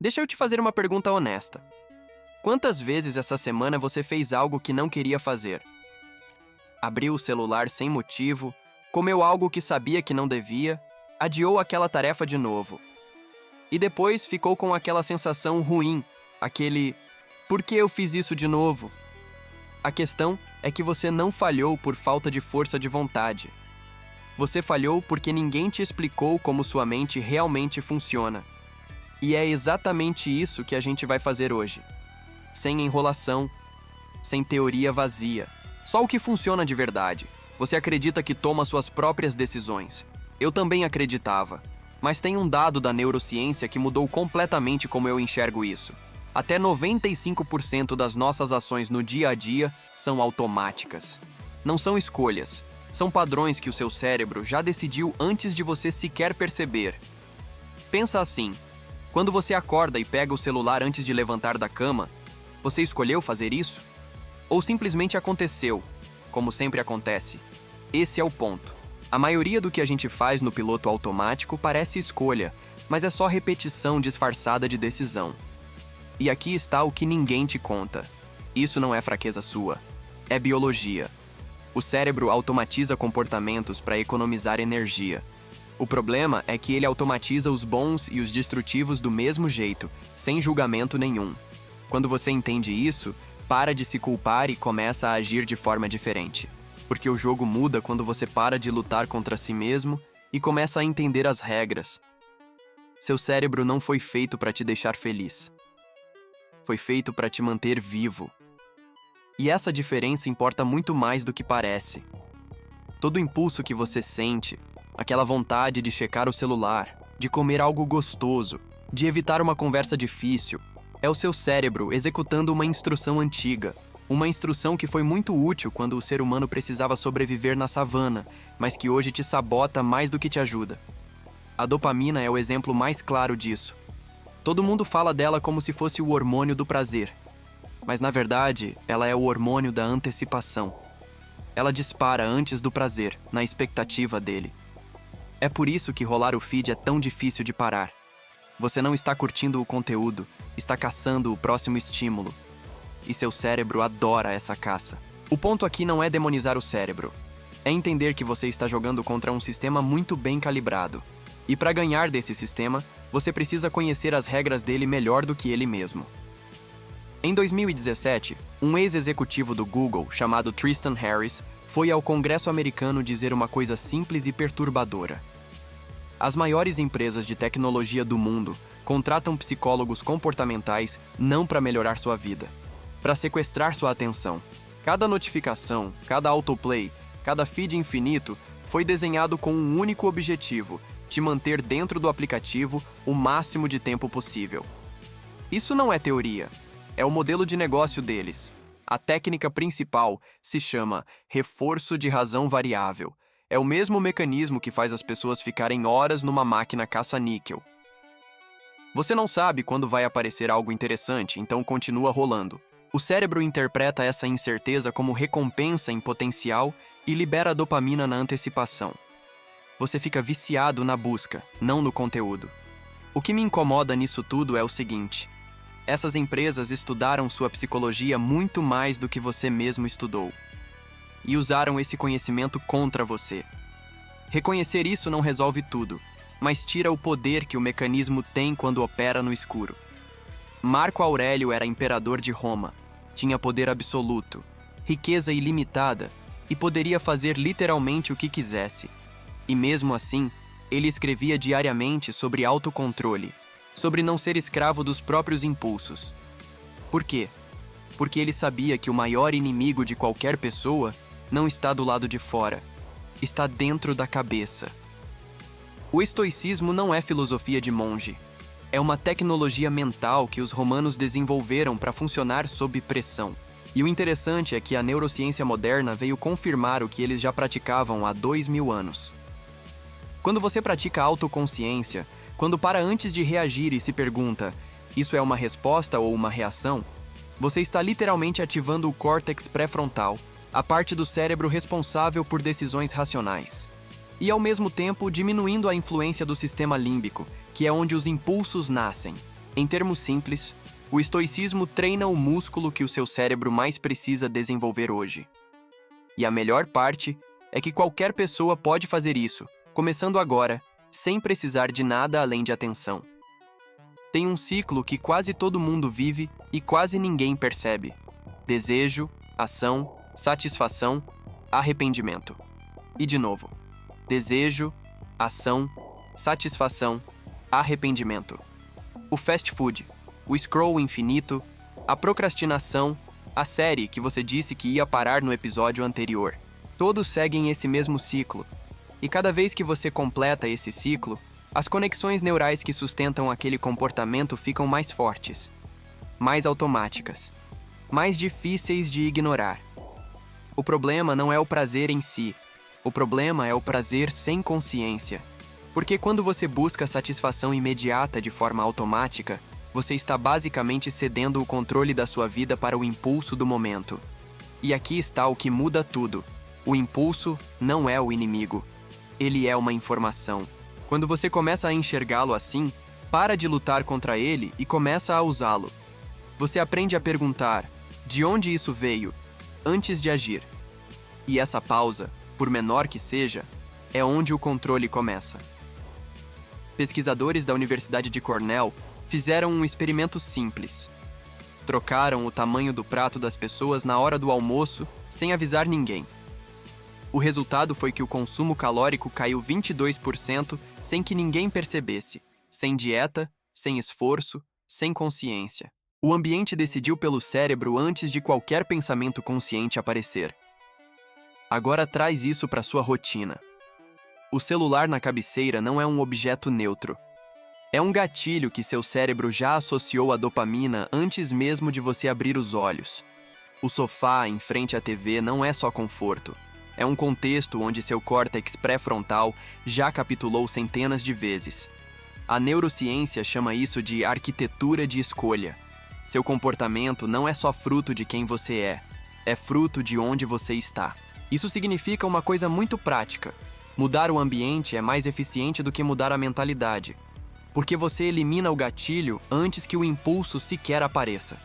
Deixa eu te fazer uma pergunta honesta. Quantas vezes essa semana você fez algo que não queria fazer? Abriu o celular sem motivo, comeu algo que sabia que não devia, adiou aquela tarefa de novo. E depois ficou com aquela sensação ruim, aquele "por que eu fiz isso de novo?". A questão é que você não falhou por falta de força de vontade. Você falhou porque ninguém te explicou como sua mente realmente funciona. E é exatamente isso que a gente vai fazer hoje. Sem enrolação, sem teoria vazia. Só o que funciona de verdade. Você acredita que toma suas próprias decisões. Eu também acreditava. Mas tem um dado da neurociência que mudou completamente como eu enxergo isso. Até 95% das nossas ações no dia a dia são automáticas. Não são escolhas. São padrões que o seu cérebro já decidiu antes de você sequer perceber. Pensa assim. Quando você acorda e pega o celular antes de levantar da cama, você escolheu fazer isso? Ou simplesmente aconteceu, como sempre acontece? Esse é o ponto. A maioria do que a gente faz no piloto automático parece escolha, mas é só repetição disfarçada de decisão. E aqui está o que ninguém te conta. Isso não é fraqueza sua. É biologia. O cérebro automatiza comportamentos para economizar energia. O problema é que ele automatiza os bons e os destrutivos do mesmo jeito, sem julgamento nenhum. Quando você entende isso, para de se culpar e começa a agir de forma diferente. Porque o jogo muda quando você para de lutar contra si mesmo e começa a entender as regras. Seu cérebro não foi feito para te deixar feliz. Foi feito para te manter vivo. E essa diferença importa muito mais do que parece. Todo impulso que você sente, aquela vontade de checar o celular, de comer algo gostoso, de evitar uma conversa difícil, é o seu cérebro executando uma instrução antiga. Uma instrução que foi muito útil quando o ser humano precisava sobreviver na savana, mas que hoje te sabota mais do que te ajuda. A dopamina é o exemplo mais claro disso. Todo mundo fala dela como se fosse o hormônio do prazer. Mas na verdade, ela é o hormônio da antecipação. Ela dispara antes do prazer, na expectativa dele. É por isso que rolar o feed é tão difícil de parar. Você não está curtindo o conteúdo, está caçando o próximo estímulo. E seu cérebro adora essa caça. O ponto aqui não é demonizar o cérebro. É entender que você está jogando contra um sistema muito bem calibrado. E para ganhar desse sistema, você precisa conhecer as regras dele melhor do que ele mesmo. Em 2017, um ex-executivo do Google, chamado Tristan Harris, foi ao Congresso americano dizer uma coisa simples e perturbadora. As maiores empresas de tecnologia do mundo contratam psicólogos comportamentais não para melhorar sua vida, para sequestrar sua atenção. Cada notificação, cada autoplay, cada feed infinito foi desenhado com um único objetivo: te manter dentro do aplicativo o máximo de tempo possível. Isso não é teoria. É o modelo de negócio deles. A técnica principal se chama reforço de razão variável. É o mesmo mecanismo que faz as pessoas ficarem horas numa máquina caça-níquel. Você não sabe quando vai aparecer algo interessante, então continua rolando. O cérebro interpreta essa incerteza como recompensa em potencial e libera dopamina na antecipação. Você fica viciado na busca, não no conteúdo. O que me incomoda nisso tudo é o seguinte: essas empresas estudaram sua psicologia muito mais do que você mesmo estudou. E usaram esse conhecimento contra você. Reconhecer isso não resolve tudo, mas tira o poder que o mecanismo tem quando opera no escuro. Marco Aurélio era imperador de Roma, tinha poder absoluto, riqueza ilimitada e poderia fazer literalmente o que quisesse. E mesmo assim, ele escrevia diariamente sobre autocontrole, sobre não ser escravo dos próprios impulsos. Por quê? Porque ele sabia que o maior inimigo de qualquer pessoa não está do lado de fora, está dentro da cabeça. O estoicismo não é filosofia de monge. É uma tecnologia mental que os romanos desenvolveram para funcionar sob pressão. E o interessante é que a neurociência moderna veio confirmar o que eles já praticavam há 2000 anos. Quando você pratica autoconsciência, quando para antes de reagir e se pergunta, isso é uma resposta ou uma reação? Você está literalmente ativando o córtex pré-frontal, a parte do cérebro responsável por decisões racionais. E ao mesmo tempo diminuindo a influência do sistema límbico, que é onde os impulsos nascem. Em termos simples, o estoicismo treina o músculo que o seu cérebro mais precisa desenvolver hoje. E a melhor parte é que qualquer pessoa pode fazer isso, começando agora, sem precisar de nada além de atenção. Tem um ciclo que quase todo mundo vive e quase ninguém percebe: desejo, ação, satisfação, arrependimento. E de novo: desejo, ação, satisfação, arrependimento. O fast food, o scroll infinito, a procrastinação, a série que você disse que ia parar no episódio anterior. Todos seguem esse mesmo ciclo. E cada vez que você completa esse ciclo, as conexões neurais que sustentam aquele comportamento ficam mais fortes, mais automáticas, mais difíceis de ignorar. O problema não é o prazer em si. O problema é o prazer sem consciência. Porque quando você busca satisfação imediata de forma automática, você está basicamente cedendo o controle da sua vida para o impulso do momento. E aqui está o que muda tudo. O impulso não é o inimigo. Ele é uma informação. Quando você começa a enxergá-lo assim, para de lutar contra ele e começa a usá-lo. Você aprende a perguntar: de onde isso veio? Antes de agir. E essa pausa, por menor que seja, é onde o controle começa. Pesquisadores da Universidade de Cornell fizeram um experimento simples. Trocaram o tamanho do prato das pessoas na hora do almoço, sem avisar ninguém. O resultado foi que o consumo calórico caiu 22% sem que ninguém percebesse, sem dieta, sem esforço, sem consciência. O ambiente decidiu pelo cérebro antes de qualquer pensamento consciente aparecer. Agora traz isso para sua rotina. O celular na cabeceira não é um objeto neutro. É um gatilho que seu cérebro já associou à dopamina antes mesmo de você abrir os olhos. O sofá em frente à TV não é só conforto. É um contexto onde seu córtex pré-frontal já capitulou centenas de vezes. A neurociência chama isso de arquitetura de escolha. Seu comportamento não é só fruto de quem você é fruto de onde você está. Isso significa uma coisa muito prática. Mudar o ambiente é mais eficiente do que mudar a mentalidade, porque você elimina o gatilho antes que o impulso sequer apareça.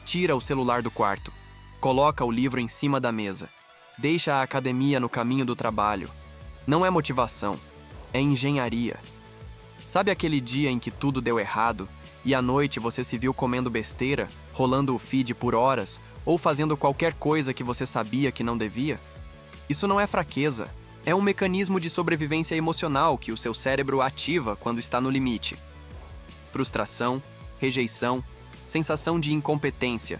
Tira o celular do quarto, coloca o livro em cima da mesa, deixa a academia no caminho do trabalho. Não é motivação, é engenharia. Sabe aquele dia em que tudo deu errado e à noite você se viu comendo besteira, rolando o feed por horas ou fazendo qualquer coisa que você sabia que não devia? Isso não é fraqueza. É um mecanismo de sobrevivência emocional que o seu cérebro ativa quando está no limite. Frustração, rejeição, sensação de incompetência.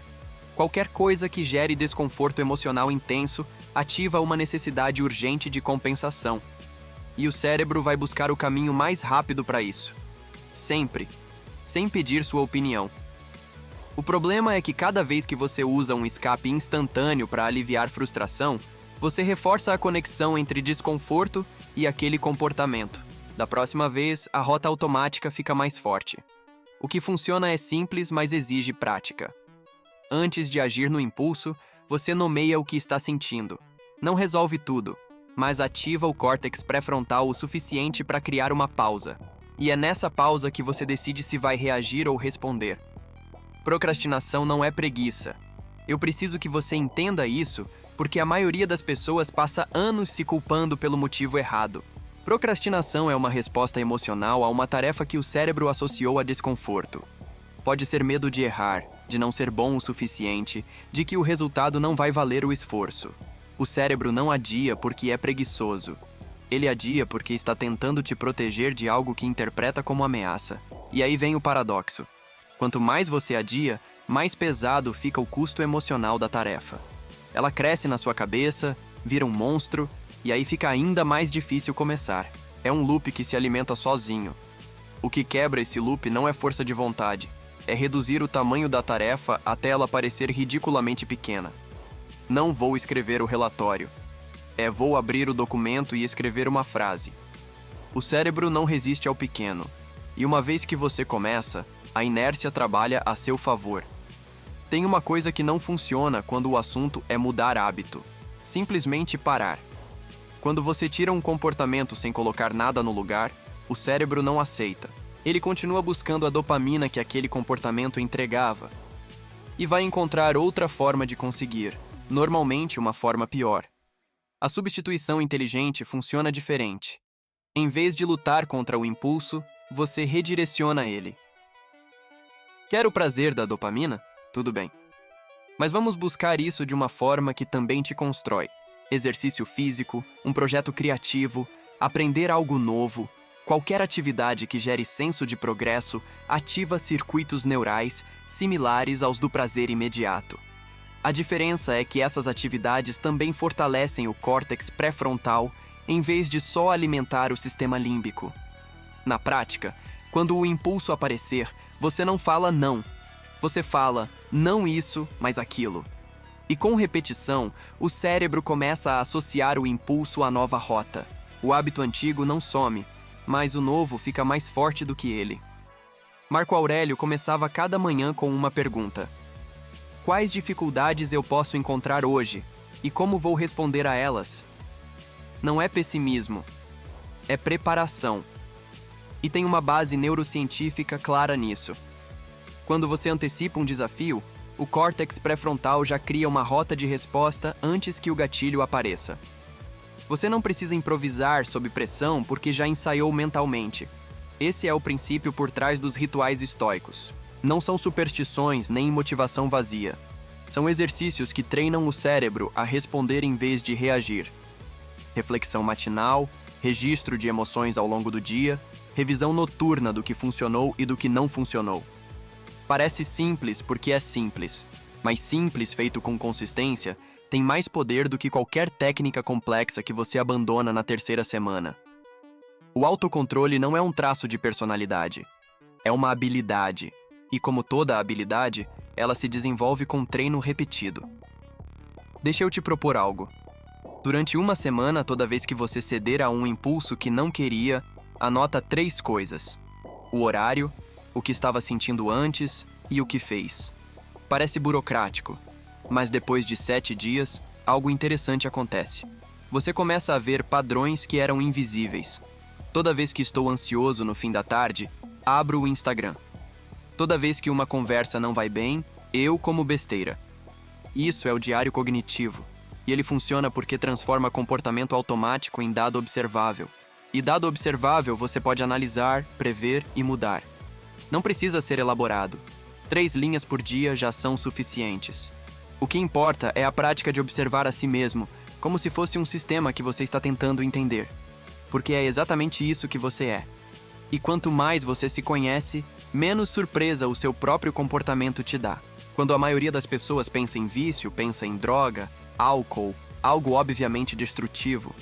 Qualquer coisa que gere desconforto emocional intenso ativa uma necessidade urgente de compensação. E o cérebro vai buscar o caminho mais rápido para isso. Sempre. Sem pedir sua opinião. O problema é que cada vez que você usa um escape instantâneo para aliviar frustração, você reforça a conexão entre desconforto e aquele comportamento. Da próxima vez, a rota automática fica mais forte. O que funciona é simples, mas exige prática. Antes de agir no impulso, você nomeia o que está sentindo. Não resolve tudo, mas ativa o córtex pré-frontal o suficiente para criar uma pausa. E é nessa pausa que você decide se vai reagir ou responder. Procrastinação não é preguiça. Eu preciso que você entenda isso, porque a maioria das pessoas passa anos se culpando pelo motivo errado. Procrastinação é uma resposta emocional a uma tarefa que o cérebro associou a desconforto. Pode ser medo de errar, de não ser bom o suficiente, de que o resultado não vai valer o esforço. O cérebro não adia porque é preguiçoso. Ele adia porque está tentando te proteger de algo que interpreta como ameaça. E aí vem o paradoxo. Quanto mais você adia, mais pesado fica o custo emocional da tarefa. Ela cresce na sua cabeça, vira um monstro, e aí fica ainda mais difícil começar. É um loop que se alimenta sozinho. O que quebra esse loop não é força de vontade, é reduzir o tamanho da tarefa até ela parecer ridiculamente pequena. Não vou escrever o relatório. Vou abrir o documento e escrever uma frase. O cérebro não resiste ao pequeno, e uma vez que você começa, a inércia trabalha a seu favor. Tem uma coisa que não funciona quando o assunto é mudar hábito. Simplesmente parar. Quando você tira um comportamento sem colocar nada no lugar, o cérebro não aceita. Ele continua buscando a dopamina que aquele comportamento entregava e vai encontrar outra forma de conseguir, normalmente uma forma pior. A substituição inteligente funciona diferente. Em vez de lutar contra o impulso, você redireciona ele. Quer o prazer da dopamina? Tudo bem. Mas vamos buscar isso de uma forma que também te constrói. Exercício físico, um projeto criativo, aprender algo novo, qualquer atividade que gere senso de progresso ativa circuitos neurais similares aos do prazer imediato. A diferença é que essas atividades também fortalecem o córtex pré-frontal em vez de só alimentar o sistema límbico. Na prática, quando o impulso aparecer, você não fala não. Você fala não isso, mas aquilo. E com repetição, o cérebro começa a associar o impulso à nova rota. O hábito antigo não some, mas o novo fica mais forte do que ele. Marco Aurélio começava cada manhã com uma pergunta: quais dificuldades eu posso encontrar hoje e como vou responder a elas? Não é pessimismo, é preparação. E tem uma base neurocientífica clara nisso. Quando você antecipa um desafio, o córtex pré-frontal já cria uma rota de resposta antes que o gatilho apareça. Você não precisa improvisar sob pressão porque já ensaiou mentalmente. Esse é o princípio por trás dos rituais estoicos. Não são superstições nem motivação vazia. São exercícios que treinam o cérebro a responder em vez de reagir. Reflexão matinal, registro de emoções ao longo do dia, revisão noturna do que funcionou e do que não funcionou. Parece simples porque é simples, mas simples feito com consistência tem mais poder do que qualquer técnica complexa que você abandona na terceira semana. O autocontrole não é um traço de personalidade, é uma habilidade, e como toda habilidade, ela se desenvolve com treino repetido. Deixa eu te propor algo. Durante uma semana, toda vez que você ceder a um impulso que não queria, anota 3 coisas: o horário, o que estava sentindo antes e o que fez. Parece burocrático, mas depois de 7 dias, algo interessante acontece. Você começa a ver padrões que eram invisíveis. Toda vez que estou ansioso no fim da tarde, abro o Instagram. Toda vez que uma conversa não vai bem, eu como besteira. Isso é o diário cognitivo, e ele funciona porque transforma comportamento automático em dado observável. E dado observável você pode analisar, prever e mudar. Não precisa ser elaborado. 3 linhas por dia já são suficientes. O que importa é a prática de observar a si mesmo, como se fosse um sistema que você está tentando entender. Porque é exatamente isso que você é. E quanto mais você se conhece, menos surpresa o seu próprio comportamento te dá. Quando a maioria das pessoas pensa em vício, pensa em droga, álcool, algo obviamente destrutivo.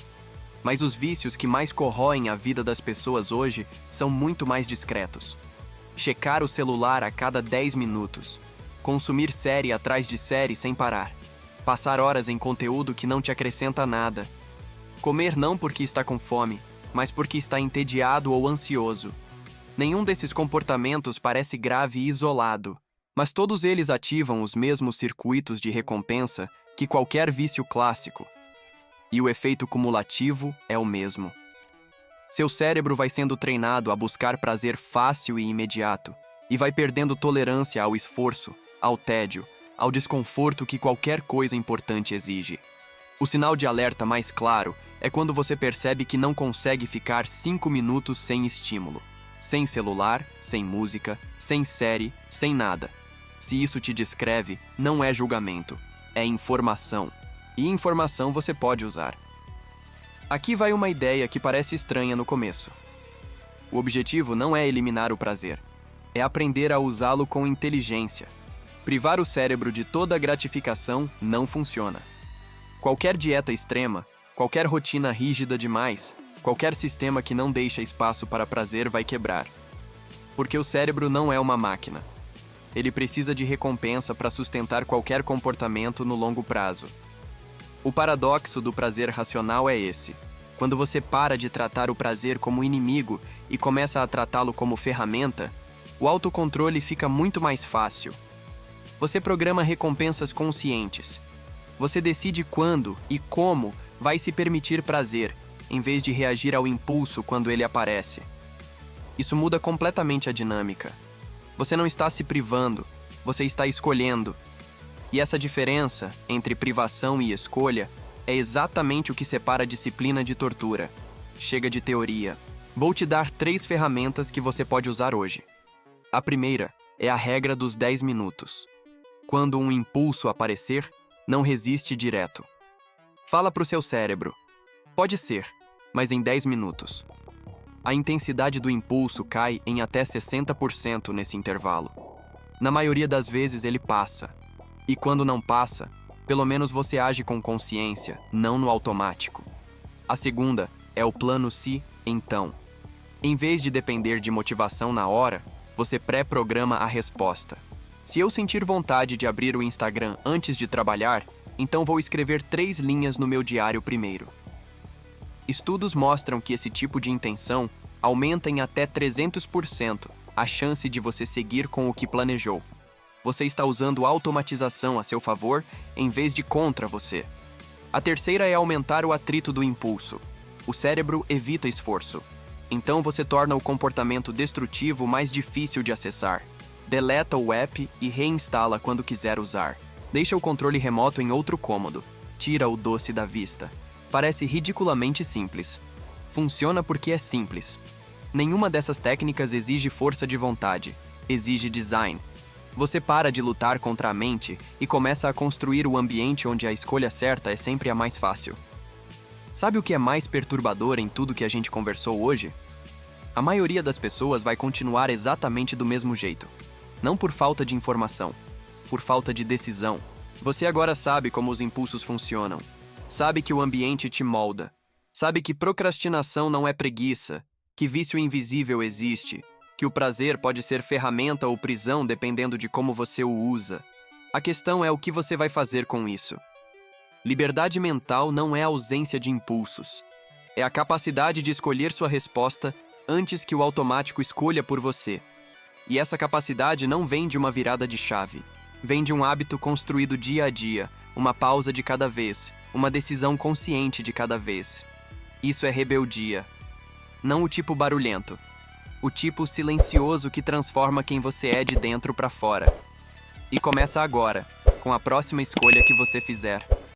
Mas os vícios que mais corroem a vida das pessoas hoje são muito mais discretos. Checar o celular a cada 10 minutos. Consumir série atrás de série sem parar. Passar horas em conteúdo que não te acrescenta nada. Comer não porque está com fome, mas porque está entediado ou ansioso. Nenhum desses comportamentos parece grave e isolado, mas todos eles ativam os mesmos circuitos de recompensa que qualquer vício clássico. E o efeito cumulativo é o mesmo. Seu cérebro vai sendo treinado a buscar prazer fácil e imediato, e vai perdendo tolerância ao esforço, ao tédio, ao desconforto que qualquer coisa importante exige. O sinal de alerta mais claro é quando você percebe que não consegue ficar 5 minutos sem estímulo. Sem celular, sem música, sem série, sem nada. Se isso te descreve, não é julgamento, é informação. E informação você pode usar. Aqui vai uma ideia que parece estranha no começo. O objetivo não é eliminar o prazer, é aprender a usá-lo com inteligência. Privar o cérebro de toda a gratificação não funciona. Qualquer dieta extrema, qualquer rotina rígida demais, qualquer sistema que não deixa espaço para prazer vai quebrar. Porque o cérebro não é uma máquina. Ele precisa de recompensa para sustentar qualquer comportamento no longo prazo. O paradoxo do prazer racional é esse. Quando você para de tratar o prazer como inimigo e começa a tratá-lo como ferramenta, o autocontrole fica muito mais fácil. Você programa recompensas conscientes. Você decide quando e como vai se permitir prazer, em vez de reagir ao impulso quando ele aparece. Isso muda completamente a dinâmica. Você não está se privando, você está escolhendo. E essa diferença entre privação e escolha é exatamente o que separa a disciplina de tortura. Chega de teoria. Vou te dar 3 ferramentas que você pode usar hoje. A primeira é a regra dos 10 minutos. Quando um impulso aparecer, não resiste direto. Fala para o seu cérebro. Pode ser, mas em 10 minutos. A intensidade do impulso cai em até 60% nesse intervalo. Na maioria das vezes ele passa. E quando não passa, pelo menos você age com consciência, não no automático. A segunda é o plano se, então. Em vez de depender de motivação na hora, você pré-programa a resposta. Se eu sentir vontade de abrir o Instagram antes de trabalhar, então vou escrever 3 linhas no meu diário primeiro. Estudos mostram que esse tipo de intenção aumenta em até 300% a chance de você seguir com o que planejou. Você está usando automatização a seu favor em vez de contra você. A terceira é aumentar o atrito do impulso. O cérebro evita esforço. Então você torna o comportamento destrutivo mais difícil de acessar. Deleta o app e reinstala quando quiser usar. Deixa o controle remoto em outro cômodo. Tira o doce da vista. Parece ridiculamente simples. Funciona porque é simples. Nenhuma dessas técnicas exige força de vontade. Exige design. Você para de lutar contra a mente e começa a construir o ambiente onde a escolha certa é sempre a mais fácil. Sabe o que é mais perturbador em tudo que a gente conversou hoje? A maioria das pessoas vai continuar exatamente do mesmo jeito. Não por falta de informação, por falta de decisão. Você agora sabe como os impulsos funcionam. Sabe que o ambiente te molda. Sabe que procrastinação não é preguiça, que vício invisível existe, que o prazer pode ser ferramenta ou prisão dependendo de como você o usa. A questão é o que você vai fazer com isso. Liberdade mental não é a ausência de impulsos. É a capacidade de escolher sua resposta antes que o automático escolha por você. E essa capacidade não vem de uma virada de chave. Vem de um hábito construído dia a dia, uma pausa de cada vez, uma decisão consciente de cada vez. Isso é rebeldia. Não o tipo barulhento. O tipo silencioso que transforma quem você é de dentro para fora. E começa agora, com a próxima escolha que você fizer.